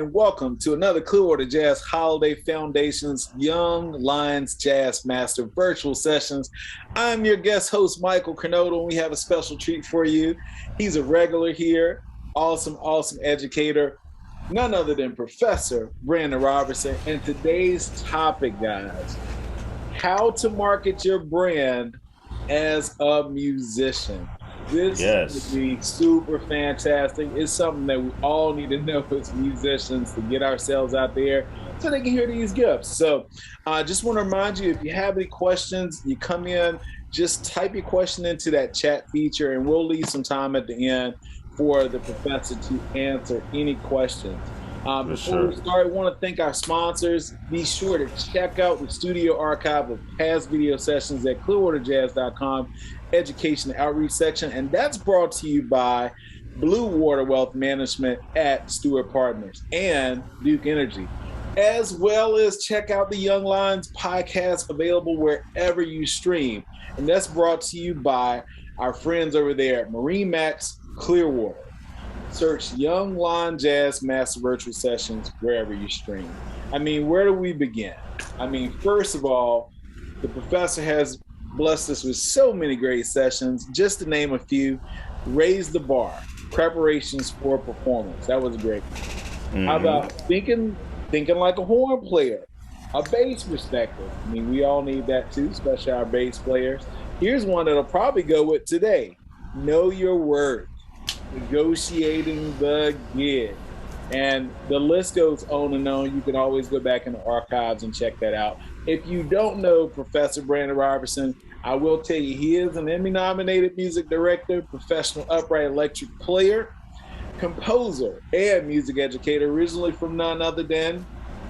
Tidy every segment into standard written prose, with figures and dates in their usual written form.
and welcome to another Clearwater Jazz Holiday Foundation's Young Lions Jazz Master Virtual Sessions. I'm your guest host, Michael Cornoto, and we have a special treat for you. He's a regular here, awesome educator, none other than Professor Brandon Robertson. And today's topic, guys, how to market your brand as a musician. This would be super fantastic. It's something that we all need to know as musicians to get ourselves out there so they can hear these gifts. So I just want to remind you, if you have any questions, you come in, just type your question into that chat feature and we'll leave some time at the end for the professor to answer any questions. Before we start, I want to thank our sponsors. Be sure to check out the studio archive of past video sessions at clearwaterjazz.com, education and outreach section. And that's brought to you by Blue Water Wealth Management at Stewart Partners and Duke Energy, as well as check out the Young Lions podcast available wherever you stream. And that's brought to you by our friends over there at Marine Max Clearwater. Search Young Lion Jazz Master Virtual Sessions wherever you stream. I mean, where do we begin? I mean, first of all, the professor has blessed us with so many great sessions. Just to name a few: Raise the Bar, Preparations for Performance. That was great. Mm-hmm. How about thinking like a horn player, a bass perspective? I mean, we all need that too, especially our bass players. Here's one that'll probably go with today: Know Your Words. Negotiating the gig. And the list goes on and on. You can always go back in the archives and check that out. If you don't know Professor Brandon Robertson, I will tell you he is an Emmy-nominated music director, professional upright electric player, composer, and music educator, originally from none other than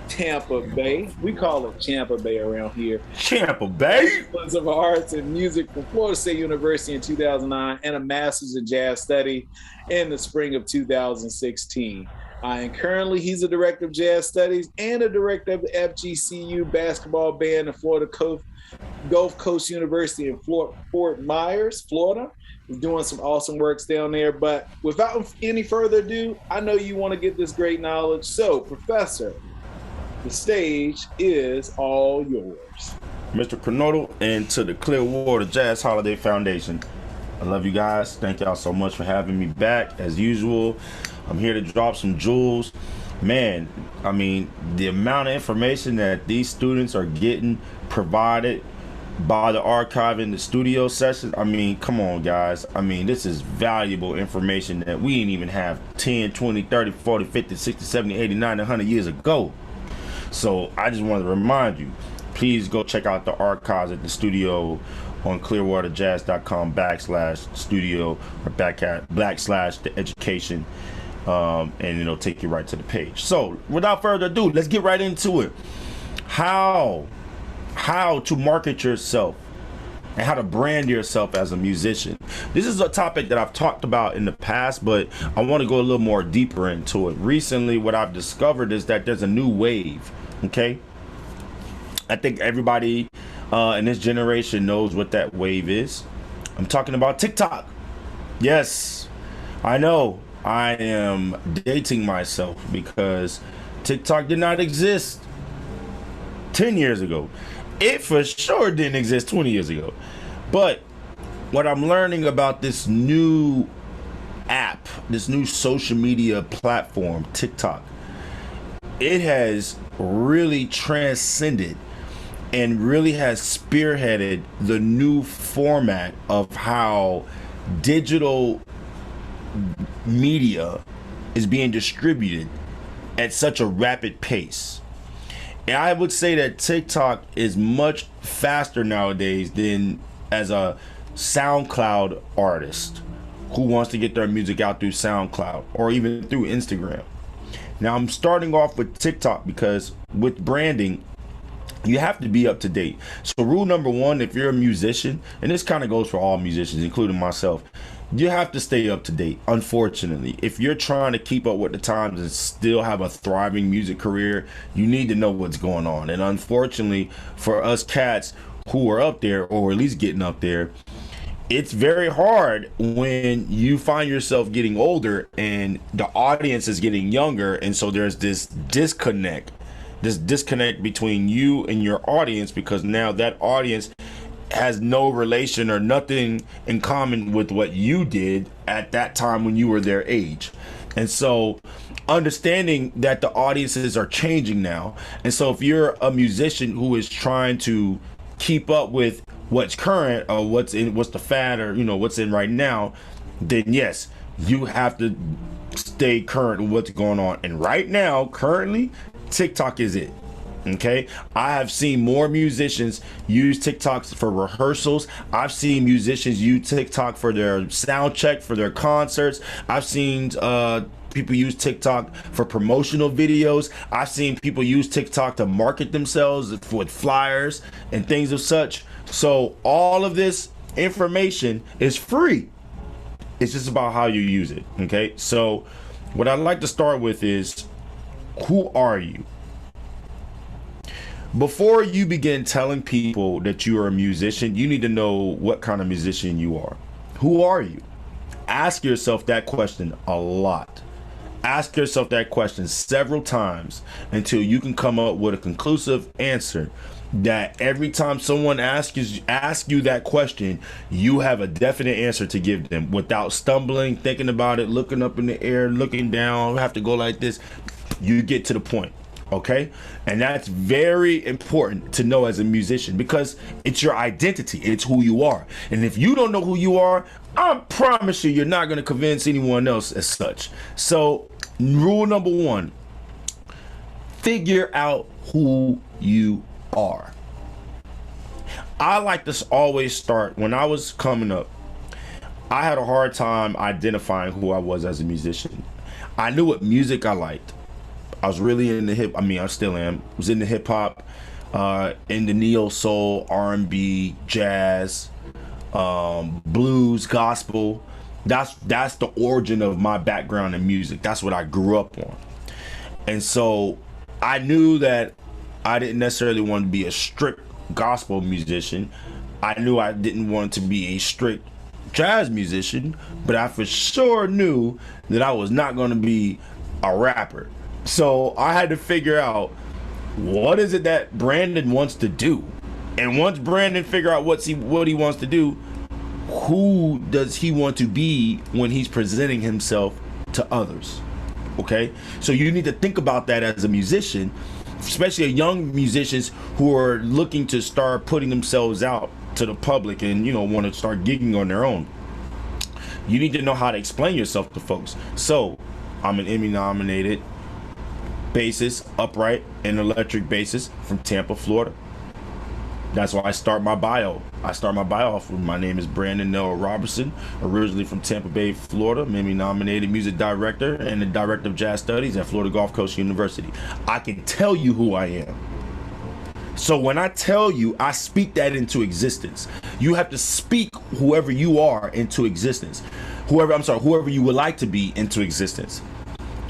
Tampa Bay. We call it Champa Bay around here. Champa Bay. Bachelor's of Arts in Music from Florida State University in 2009 and a Master's in Jazz Study in the spring of 2016. And currently he's a director of Jazz Studies and a director of the FGCU basketball band in Florida Gulf Coast University in Fort Myers, Florida. He's doing some awesome works down there. But without any further ado, I know you want to get this great knowledge. So, Professor, the stage is all yours. Mr. Cornoto, and to the Clearwater Jazz Holiday Foundation. I love you guys. Thank y'all so much for having me back. As usual, I'm here to drop some jewels. Man, I mean, the amount of information that these students are getting provided by the archive in the studio sessions, I mean, come on, guys. I mean, this is valuable information that we didn't even have 10, 20, 30, 40, 50, 60, 70, 80, 90, 100 years ago. So I just wanted to remind you, please go check out the archives at the studio on clearwaterjazz.com/studio or /the education, and it'll take you right to the page. So without further ado, let's get right into it. How to market yourself and how to brand yourself as a musician. This is a topic that I've talked about in the past, but I want to go a little more deeper into it. Recently, what I've discovered is that there's a new wave, okay? I think everybody in this generation knows what that wave is. I'm talking about TikTok. Yes, I know I am dating myself because TikTok did not exist 10 years ago. It for sure didn't exist 20 years ago. But what I'm learning about this new app, this new social media platform, TikTok, it has really transcended and really has spearheaded the new format of how digital media is being distributed at such a rapid pace. And I would say that TikTok is much faster nowadays than as a SoundCloud artist who wants to get their music out through SoundCloud or even through Instagram. Now I'm starting off with TikTok because with branding, you have to be up to date. So rule number one, if you're a musician, and this kind of goes for all musicians, including myself, you have to stay up to date. Unfortunately, if you're trying to keep up with the times and still have a thriving music career, you need to know what's going on. And unfortunately for us cats who are up there, or at least getting up there, it's very hard when you find yourself getting older and the audience is getting younger, and so there's this disconnect between you and your audience, because now that audience has no relation or nothing in common with what you did at that time when you were their age. And so understanding that the audiences are changing now, and so if you're a musician who is trying to keep up with what's current or what's the fad, or what's in right now, then yes, you have to stay current with what's going on. And right now, currently, TikTok is it. Okay, I have seen more musicians use TikToks for rehearsals. I've seen musicians use TikTok for their sound check for their concerts. I've seen people use TikTok for promotional videos. I've seen people use TikTok to market themselves with flyers and things of such. So all of this information is free. It's just about how you use it. Okay, so what I'd like to start with is, who are you? Before you begin telling people that you are a musician, you need to know what kind of musician you are. Who are you? Ask yourself that question a lot. Ask yourself that question several times until you can come up with a conclusive answer, that every time someone asks you that question, you have a definite answer to give them without stumbling, thinking about it, looking up in the air, looking down, have to go like this. You get to the point. Okay, and that's very important to know as a musician, because it's your identity, it's who you are. And if you don't know who you are, I promise you're not going to convince anyone else as such. So rule number one, figure out who you are. I like to always start, when I was coming up, I had a hard time identifying who I was as a musician. I knew what music I liked. I was really into I still am. Was into hip hop, into neo soul, R&B, jazz, blues, gospel. That's the origin of my background in music. That's what I grew up on. And so I knew that I didn't necessarily want to be a strict gospel musician. I knew I didn't want to be a strict jazz musician, but I for sure knew that I was not going to be a rapper. So I had to figure out, what is it that Brandon wants to do? And once Brandon figure out what he wants to do, who does he want to be when he's presenting himself to others? Okay, so you need to think about that as a musician, especially young musicians who are looking to start putting themselves out to the public and want to start gigging on their own. You need to know how to explain yourself to folks. So I'm an Emmy nominated bassist, upright and electric bassist from Tampa, Florida. That's why I start my bio. Off with, my name is Brandon Robertson, originally from Tampa Bay, Florida. I'm Emmy nominated music director and the director of jazz studies at Florida Gulf Coast University. I can tell you who I am. So when I tell you, I speak that into existence. You have to speak whoever you are into existence. Whoever you would like to be into existence.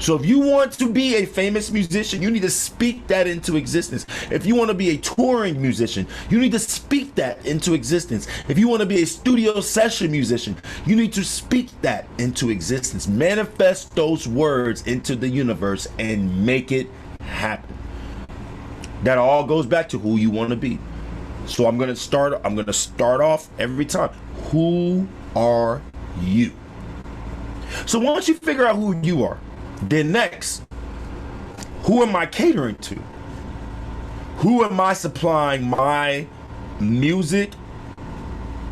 So if you want to be a famous musician, you need to speak that into existence. If you want to be a touring musician, you need to speak that into existence. If you want to be a studio session musician, you need to speak that into existence. Manifest those words into the universe and make it happen. That all goes back to who you want to be. So I'm going to start off every time. Who are you? So once you figure out who you are, then next, who am I catering to? Who am I supplying my music,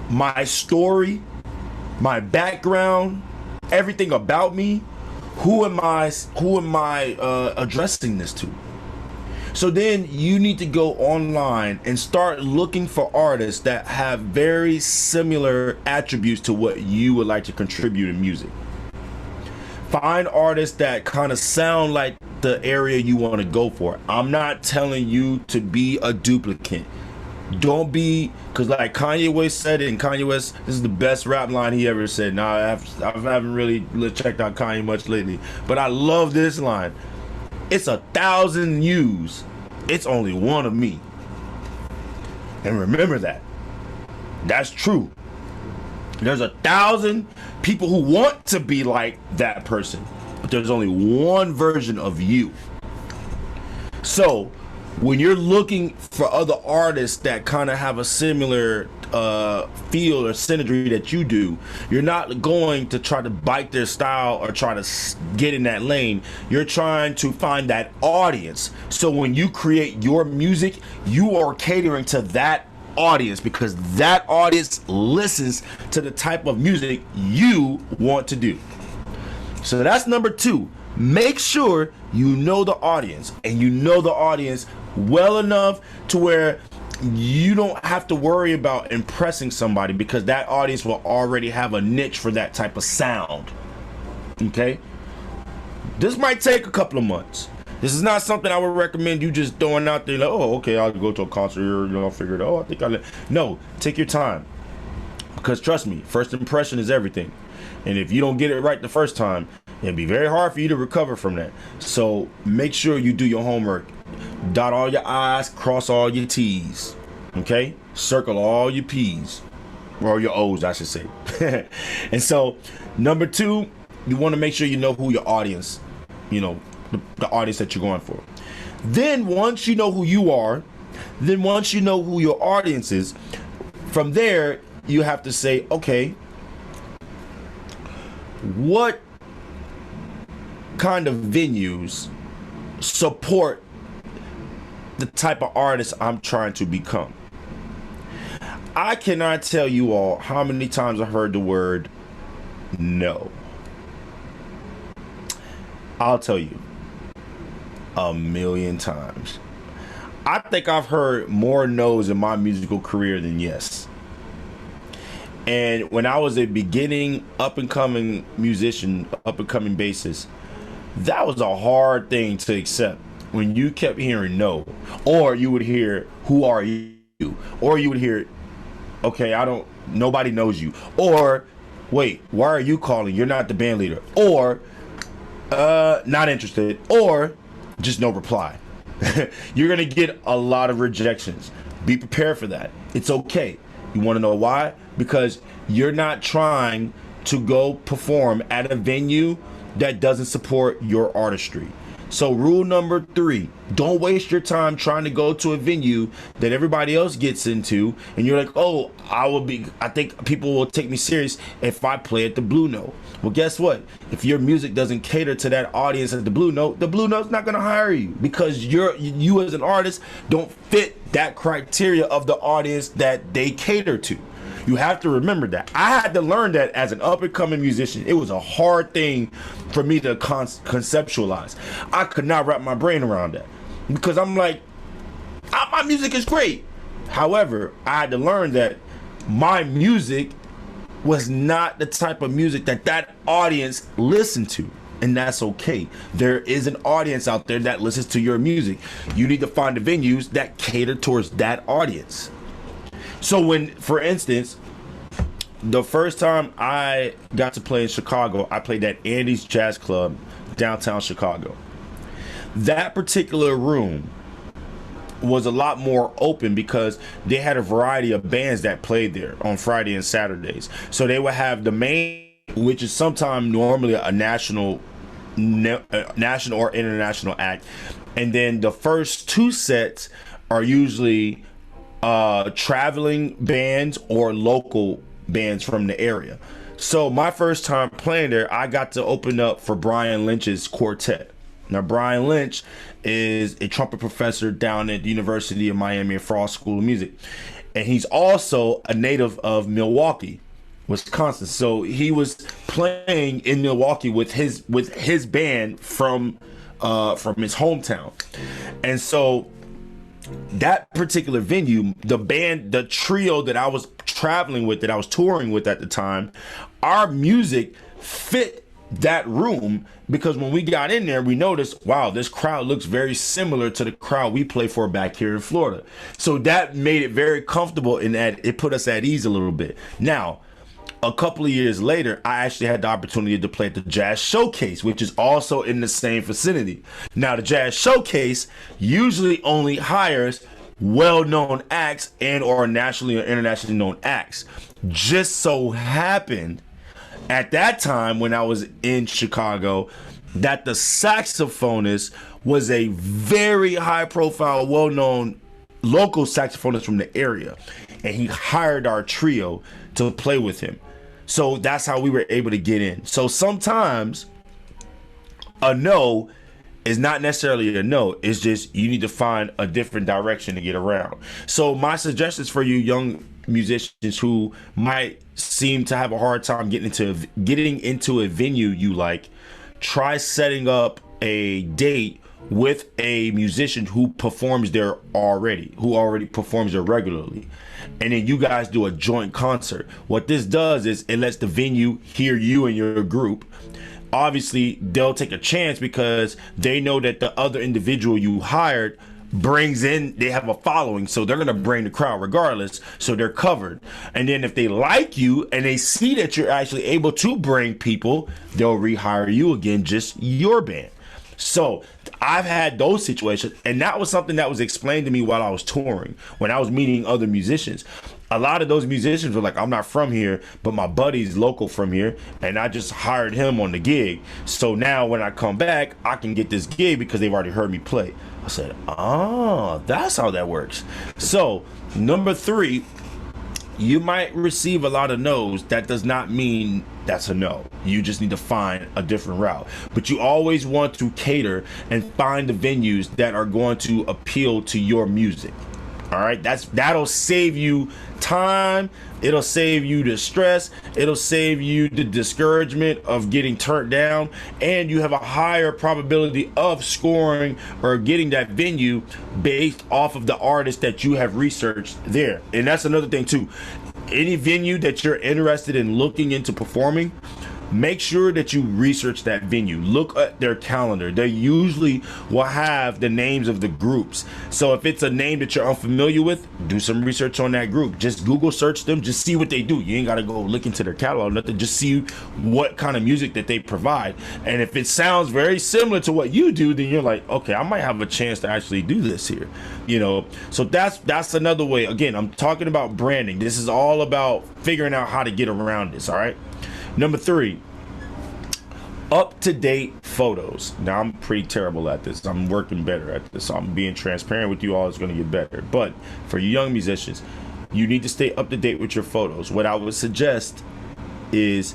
my story, my background, everything about me? Who am I addressing this to? So then you need to go online and start looking for artists that have very similar attributes to what you would like to contribute in music. Find artists that kind of sound like the area you want to go for. I'm not telling you to be a duplicate. Don't be, because like Kanye West said it, and Kanye West, this is the best rap line he ever said. Now, I haven't really checked out Kanye much lately, but I love this line. It's 1,000 yous. It's only one of me. And remember that. That's true. There's 1,000 people who want to be like that person, but there's only one version of you. So when you're looking for other artists that kind of have a similar feel or synergy that you do, you're not going to try to bite their style or try to get in that lane. You're trying to find that audience. So when you create your music, you are catering to that audience, because that audience listens to the type of music you want to do. So that's number 2. Make sure you know the audience, and you know the audience well enough to where you don't have to worry about impressing somebody, because that audience will already have a niche for that type of sound. Okay? This might take a couple of months. This is not something I would recommend you just throwing out there like, oh, okay, I'll go to a concert, I'll figure it out. No, take your time. Because trust me, first impression is everything. And if you don't get it right the first time, it'll be very hard for you to recover from that. So make sure you do your homework. Dot all your I's, cross all your T's. Okay? Circle all your P's. Or your O's, I should say. And so, number 2, you want to make sure you know who your audience, the audience that you're going for. Then once you know who you are, then once you know who your audience is, from there, you have to say, okay, what kind of venues support the type of artist I'm trying to become? I cannot tell you all how many times I heard the word no. I'll tell you, 1,000,000 times. I think I've heard more no's in my musical career than yes. And when I was a beginning, up-and-coming musician, up-and-coming bassist, that was a hard thing to accept. When you kept hearing no, or you would hear, who are you? Or you would hear, okay, nobody knows you. Or, wait, why are you calling? You're not the band leader. Or, not interested. Or, just no reply. You're going to get a lot of rejections. Be prepared for that. It's okay. You want to know why? Because you're not trying to go perform at a venue that doesn't support your artistry. So rule number 3, don't waste your time trying to go to a venue that everybody else gets into, and you're like, oh, I think people will take me serious if I play at the Blue Note. Well, guess what? If your music doesn't cater to that audience at the Blue Note's not going to hire you, because you as an artist don't fit that criteria of the audience that they cater to. You have to remember that. I had to learn that as an up-and-coming musician. It was a hard thing for me to conceptualize. I could not wrap my brain around that, because I'm like, my music is great. However, I had to learn that my music was not the type of music that audience listened to. And that's okay. There is an audience out there that listens to your music. You need to find the venues that cater towards that audience. So when, for instance, the first time I got to play in Chicago, I played at Andy's Jazz Club, downtown Chicago. That particular room was a lot more open because they had a variety of bands that played there on Friday and Saturdays. So they would have the main, which is sometimes normally a national or international act. And then the first 2 sets are usually traveling bands or local bands from the area. So my first time playing there, I got to open up for Brian Lynch's quartet. Now, Brian Lynch is a trumpet professor down at the University of Miami and Frost School of Music. And he's also a native of Milwaukee, Wisconsin. So he was playing in Milwaukee with his band from his hometown. And so that particular venue, the trio that I was traveling with, that I was touring with at the time, our music fit that room, because when we got in there, we noticed, wow, this crowd looks very similar to the crowd we play for back here in Florida. So that made it very comfortable, in that it put us at ease a little bit. Now, a couple of years later, I actually had the opportunity to play at the Jazz Showcase, which is also in the same vicinity. Now, the Jazz Showcase usually only hires well-known acts and or nationally or internationally known acts. Just so happened at that time when I was in Chicago that the saxophonist was a very high-profile, well-known local saxophonist from the area, and he hired our trio to play with him. So that's how we were able to get in. So sometimes a no is not necessarily a no. It's just you need to find a different direction to get around. So my suggestions for you young musicians who might seem to have a hard time getting into a venue you like, try setting up a date with a musician who performs there already, who already performs there regularly. And then you guys do a joint concert. What this does is it lets the venue hear you and your group. Obviously, they'll take a chance because they know that the other individual you hired brings in, they have a following, so they're gonna bring the crowd regardless, so they're covered. And then if they like you and they see that you're actually able to bring people, they'll rehire you again, just your band. So I've had those situations, and that was something that was explained to me while I was touring, when I was meeting other musicians. A lot of those musicians were like, I'm not from here, but my buddy's local from here, and I just hired him on the gig. So now when I come back, I can get this gig because they've already heard me play. I said, that's how that works. So number 3, you might receive a lot of no's. That does not mean that's a no. You just need to find a different route. But you always want to cater and find the venues that are going to appeal to your music. All right, that'll save you time. It'll save you the stress. It'll save you the discouragement of getting turned down, and you have a higher probability of scoring or getting that venue based off of the artist that you have researched there. And that's another thing too. Any venue that you're interested in looking into performing, make sure that you research that venue. Look at their calendar. They usually will have the names of the groups. So if it's a name that you're unfamiliar with, do some research on that group. Just Google search them. Just see what they do. You ain't got to go look into their catalog, nothing. Just see what kind of music that they provide. And if it sounds very similar to what you do, then you're like, okay, I might have a chance to actually do this here. You know, so that's another way. Again, I'm talking about branding. This is all about figuring out how to get around this. All right. Number 3, up-to-date photos. Now, I'm pretty terrible at this. I'm working better at this. So I'm being transparent with you all. It's going to get better. But for you young musicians, you need to stay up-to-date with your photos. What I would suggest is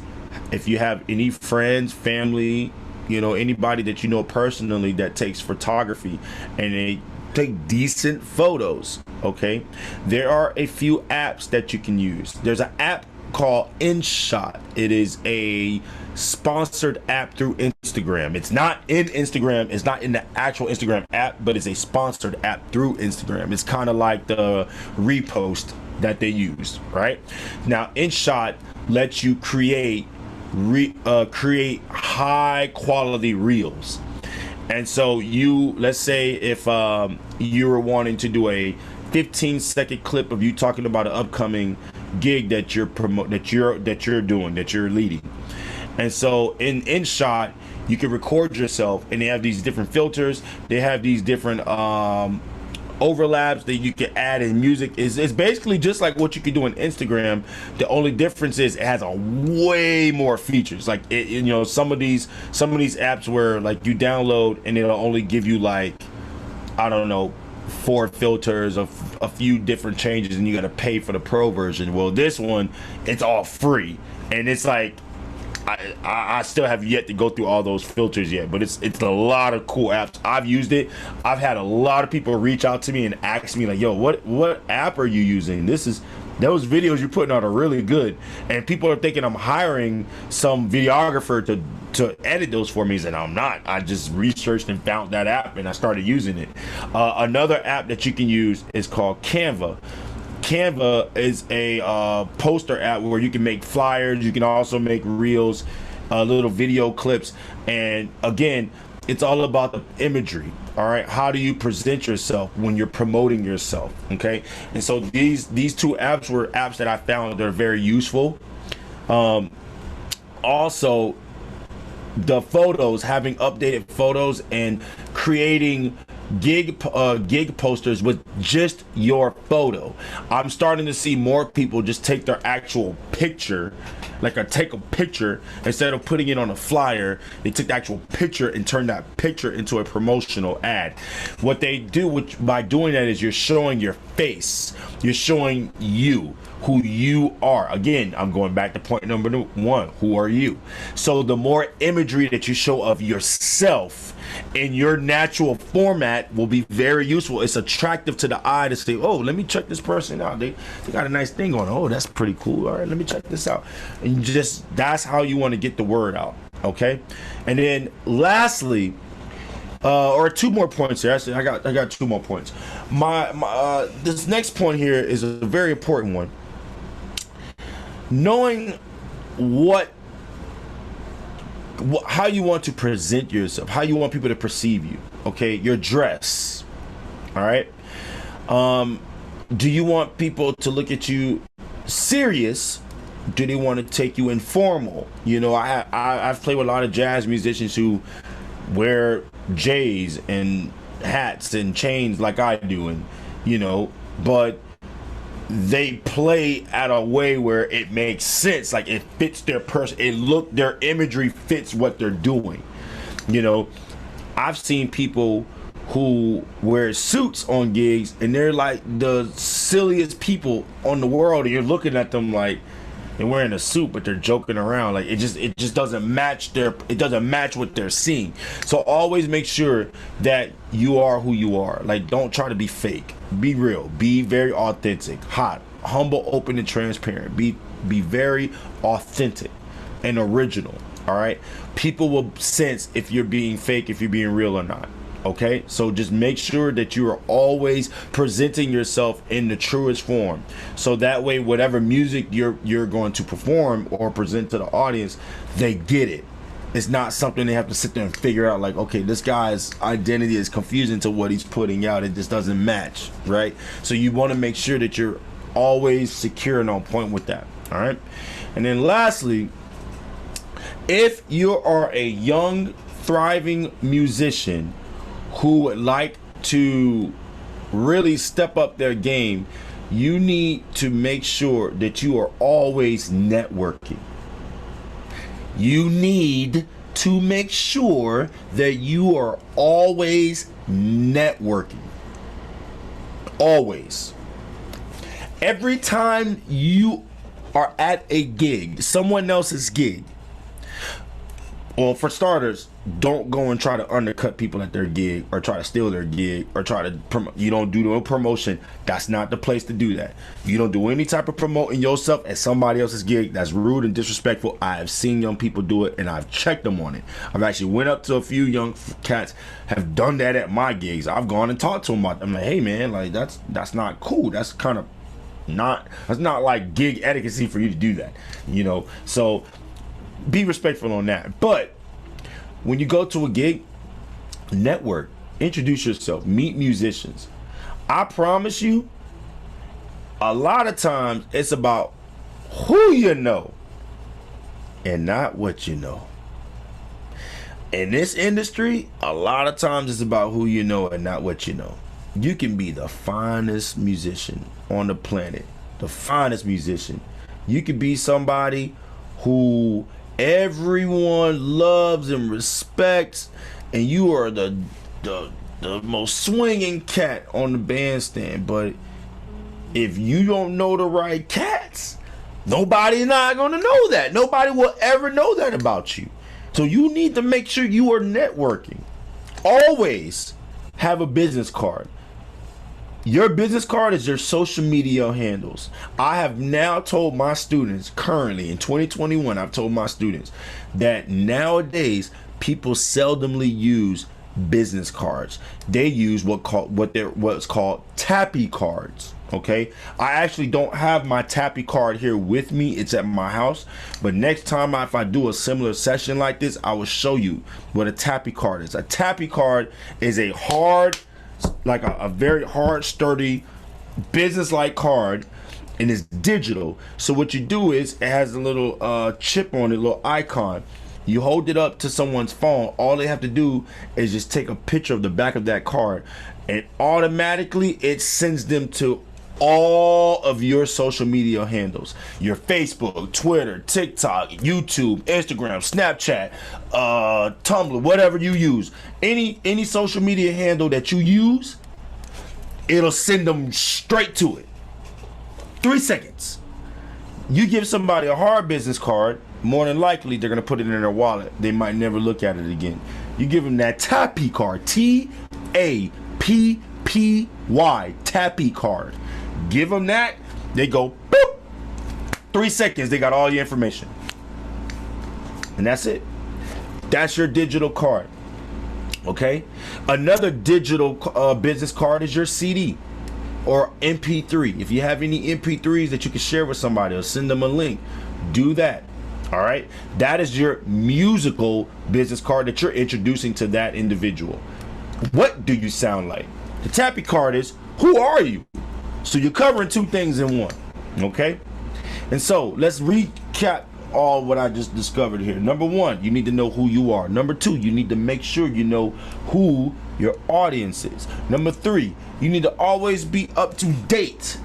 if you have any friends, family, you know, anybody that you know personally that takes photography and they take decent photos, okay? There are a few apps that you can use. There's an app called InShot. It is a sponsored app through Instagram. It's not in Instagram. It's not in the actual Instagram app, but it's a sponsored app through Instagram. It's kind of like the repost that they use, right? Now, InShot lets you create high quality reels. And so let's say if you were wanting to do a 15-second clip of you talking about an upcoming gig that you're leading. And so in InShot, you can record yourself, and they have these different filters. They have these different overlaps that you can add in music. It's basically just like what you can do on Instagram. The only difference is it has a way more features. Like you know, some of these apps where like you download and it'll only give you like, I don't know, 4 filters of a few different changes, and you got to pay for the pro version. Well, this one, it's all free, and it's like I still have yet to go through all those filters yet, but it's a lot of cool apps. I've used it. I've had a lot of people reach out to me and ask me like, yo, what app are you using? Those videos you're putting out are really good. And people are thinking I'm hiring some videographer to edit those for me, and I'm not. I just researched and found that app and I started using it. Another app that you can use is called Canva. Canva is a poster app where you can make flyers. You can also make reels, little video clips. And again, it's all about the imagery. All right. How do you present yourself when you're promoting yourself? Okay. And so these 2 apps were apps that I found that are very useful. Also, the photos, having updated photos and creating gig posters with just your photo. I'm starting to see more people just take their actual picture, take a picture instead of putting it on a flyer. They took the actual picture and turned that picture into a promotional ad. What they do by doing that is you're showing your face. You're showing you, who you are. Again, I'm going back to point number 1. Who are you? So the more imagery that you show of yourself in your natural format will be very useful. It's attractive to the eye to say, oh, let me check this person out. They got a nice thing on. Oh, that's pretty cool. All right, let me check this out. And that's how you want to get the word out. Okay. And then lastly, or 2 more points here. Actually, I got 2 more points. This next point here is a very important one. Knowing how you want to present yourself, how you want people to perceive you. Okay, your dress. All right. Do you want people to look at you serious? Do they want to take you informal? You know, I've played with a lot of jazz musicians who wear J's and hats and chains like I do, and but they play at a way where it makes sense, like it fits their person. Their imagery fits what they're doing. I've seen people who wear suits on gigs and they're like the silliest people on the world, and you're looking at them like they're wearing a suit but they're joking around. Like it just doesn't match what they're seeing. So always make sure that you are who you are. Like, don't try to be fake. Be real. Be very authentic, hot, humble, open, and transparent. Be very authentic and original. All right, people will sense if you're being fake, if you're being real or not. Okay, so just make sure that you are always presenting yourself in the truest form, so that way whatever music you're going to perform or present to the audience, they get it. It's not something they have to sit there and figure out, like, okay, this guy's identity is confusing to what he's putting out. It just doesn't match, right? So you want to make sure that you're always secure and on point with that. All right. And then lastly, if you are a young, thriving musician who would like to really step up their game, you need to make sure that you are always networking. You need to make sure that you are always networking. Always. Every time you are at a gig, someone else's gig, well, for starters, don't go and try to undercut people at their gig or try to steal their gig or try to promote. You don't do no promotion. That's not the place to do that. You don't do any type of promoting yourself at somebody else's gig. That's rude and disrespectful. I have seen young people do it, and I've checked them on it. I've actually went up to a few young cats, have done that at my gigs. I've gone and talked to them about it. I'm like, hey man, like that's not cool. That's kind of that's not like gig etiquette for you to do that. So be respectful on that. But when you go to a gig, network, introduce yourself, meet musicians. I promise you, a lot of times it's about who you know and not what you know. In this industry, a lot of times it's about who you know and not what you know. You can be the finest musician on the planet, the finest musician. You could be somebody who everyone loves and respects, and you are the most swinging cat on the bandstand. But if you don't know the right cats, nobody's not gonna know that. Nobody will ever know that about you. So you need to make sure you are networking. Always have a business card. Your business card is your social media handles. I have now told my students, currently in 2021, I've told my students that nowadays people seldomly use business cards. They use what's called tappy cards. Okay, I actually don't have my tappy card here with me. It's at my house. But next time if I do a similar session like this, I will show you what a tappy card is. A tappy card is a very hard, sturdy, business-like card, and it's digital. So what you do is, it has a little chip on it, a little icon. You hold it up to someone's phone. All they have to do is just take a picture of the back of that card, and automatically it sends them to all of your social media handles: your Facebook, Twitter, TikTok, YouTube, Instagram, Snapchat, Tumblr, whatever you use. Any social media handle that you use, it'll send them straight to it. 3 seconds. You give somebody a hard business card, more than likely they're gonna put it in their wallet. They might never look at it again. You give them that Tappy card, TAPPY, Tappy card. Give them that, they go boop. 3 seconds, they got all your information, and that's it. That's your digital card. Okay. Another digital business card is your CD or MP3. If you have any MP3s that you can share with somebody or send them a link, do that. All right. That is your musical business card that you're introducing to that individual. What do you sound like? The Tappy card is, who are you? So you're covering two things in one. Okay. And so let's recap all what I just discovered here. Number one, you need to know who you are. Number two, you need to make sure you know who your audience is. Number three, you need to always be up to date.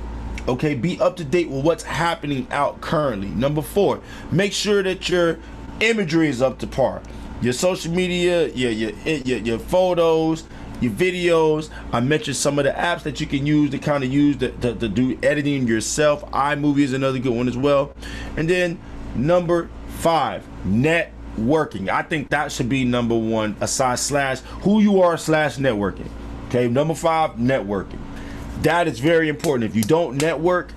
Okay, be up to date with what's happening out currently. Number four, make sure that your imagery is up to par. Your social media, your photos, your videos. I mentioned some of the apps that you can use to kind of use to do editing yourself. iMovie is another good one as well. And then number five, networking. I think that should be number one, aside slash who you are slash networking. Okay, number five, networking. That is very important. If you don't network,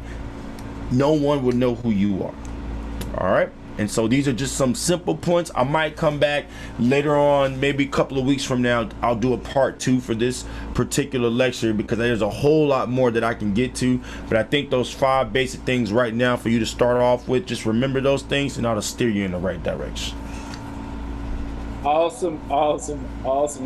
no one will know who you are. All right. And so these are just some simple points. I might come back later on, maybe a couple of weeks from now. I'll do a part 2 for this particular lecture because there's a whole lot more that I can get to. But I think those 5 basic things right now for you to start off with, just remember those things and that'll steer you in the right direction. Awesome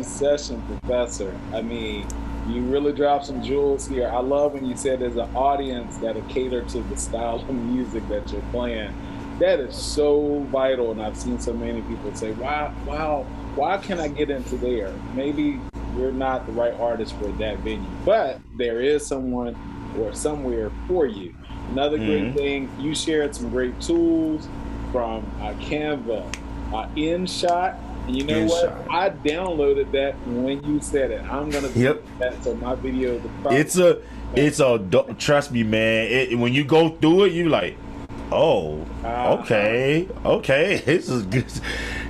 session, Professor. I mean, you really dropped some jewels here. I love when you said there's an audience that'll cater to the style of music that you're playing. That is so vital, and I've seen so many people say, wow, why can't I get into there? Maybe you're not the right artist for that venue, but there is someone or somewhere for you. Another great thing, you shared some great tools from Canva, InShot, and you know what? I downloaded that when you said it. I'm gonna do that so my video. Trust me, man. When you go through it, you like, oh, okay, this is good.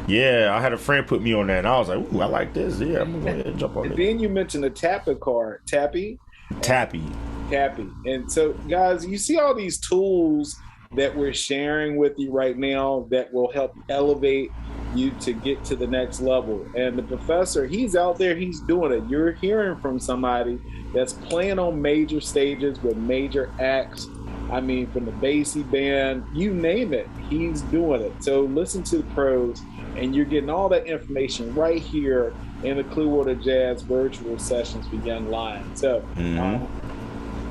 Yeah, I had a friend put me on that, and I was like, ooh, I like this. Yeah, I'm gonna go ahead and jump on it. And then you mentioned the Tappy card, Tappy. And so, guys, you see all these tools that we're sharing with you right now that will help elevate you to get to the next level. And the professor, he's out there, he's doing it. You're hearing from somebody that's playing on major stages with major acts. I mean, from the Basie band, you name it, he's doing it. So listen to the pros, and you're getting all that information right here in the Clearwater Jazz virtual sessions for Young Lions. So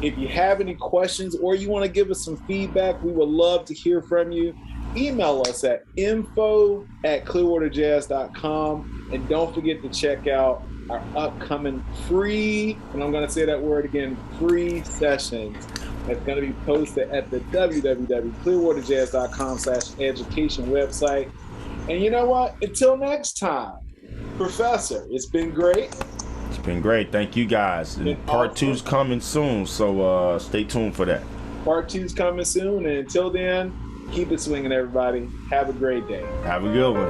if you have any questions or you want to give us some feedback, we would love to hear from you. Email us at info@clearwaterjazz.com, and don't forget to check out our upcoming free, and I'm going to say that word again, free sessions. That's going to be posted at the www.clearwaterjazz.com/education website. And you know what? Until next time, Professor, it's been great. It's been great. Thank you, guys. And part 2's coming soon, so stay tuned for that. Part 2's coming soon, and until then, keep it swinging, everybody. Have a great day. Have a good one.